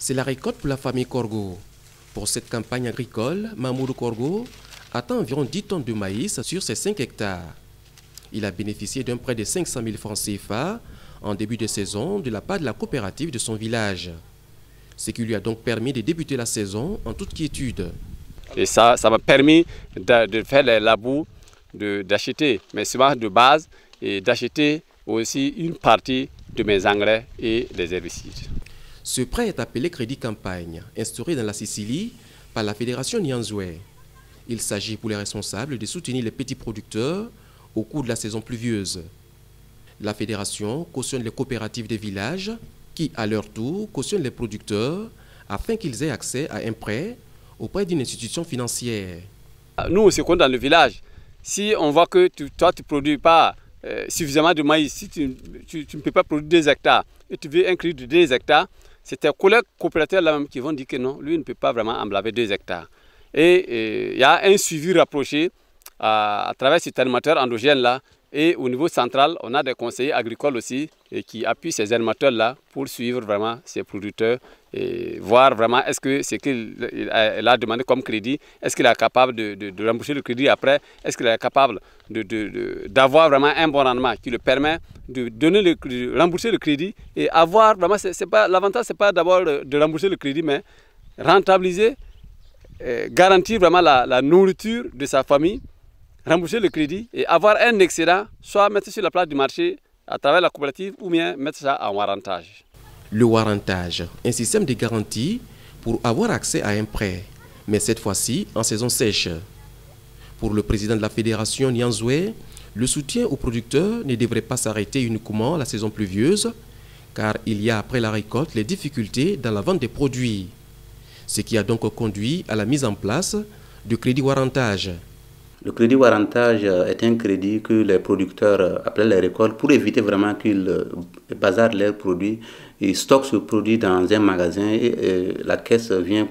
C'est la récolte pour la famille Korgo. Pour cette campagne agricole, Mamoudou Korgo attend environ 10 tonnes de maïs sur ses 5 hectares. Il a bénéficié d'un prêt de 500 000 francs CFA en début de saison de la part de la coopérative de son village. Ce qui lui a donc permis de débuter la saison en toute quiétude. Et ça m'a permis de faire les labours, d'acheter mes semences de base et d'acheter aussi une partie de mes engrais et des herbicides. Ce prêt est appelé Crédit Campagne, instauré dans la Sicile par la Fédération Nyanzoué. Il s'agit pour les responsables de soutenir les petits producteurs au cours de la saison pluvieuse. La fédération cautionne les coopératives des villages qui, à leur tour, cautionnent les producteurs afin qu'ils aient accès à un prêt auprès d'une institution financière. Nous aussi, dans le village, si on voit que toi tu ne produis pas suffisamment de maïs, si tu ne peux pas produire 2 hectares et tu veux un crédit de 2 hectares, c'est tes collègues coopérateurs là-même qui vont dire que non, lui ne peut pas vraiment emblaver 2 hectares. Et il y a un suivi rapproché à travers cet animateur endogène là. Et au niveau central, on a des conseillers agricoles aussi qui appuient ces animateurs-là pour suivre vraiment ces producteurs et voir vraiment est-ce que ce qu'il a demandé comme crédit, est-ce qu'il est capable de rembourser le crédit après, est-ce qu'il est capable d'avoir vraiment un bon rendement qui le permet de rembourser le crédit et avoir vraiment, l'avantage c'est pas d'abord de rembourser le crédit, mais rentabiliser, garantir vraiment la nourriture de sa famille, rembourser le crédit et avoir un excédent, soit mettre sur la place du marché à travers la coopérative ou bien mettre ça en warrantage. Le warrantage, un système de garantie pour avoir accès à un prêt, mais cette fois-ci en saison sèche. Pour le président de la fédération Nyanzoué, le soutien aux producteurs ne devrait pas s'arrêter uniquement la saison pluvieuse, car il y a après la récolte les difficultés dans la vente des produits. Ce qui a donc conduit à la mise en place du crédit warrantage. Le crédit warrantage est un crédit que les producteurs, après les récoltes, pour éviter vraiment qu'ils bazardent leurs produits, ils stockent ce produit dans un magasin et la caisse vient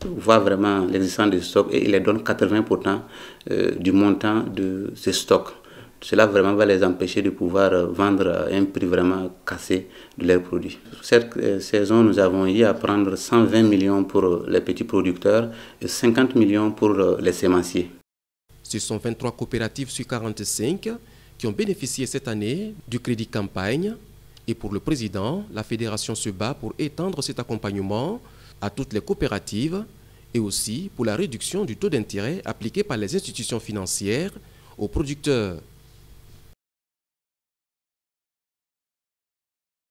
voir vraiment l'existence de stock et il les donne 80% du montant de ce stock. Cela vraiment va les empêcher de pouvoir vendre à un prix vraiment cassé de leurs produits. Cette saison, nous avons eu à prendre 120 millions pour les petits producteurs et 50 millions pour les sémenciers. Ce sont 23 coopératives sur 45 qui ont bénéficié cette année du crédit campagne. Et pour le président, la fédération se bat pour étendre cet accompagnement à toutes les coopératives et aussi pour la réduction du taux d'intérêt appliqué par les institutions financières aux producteurs.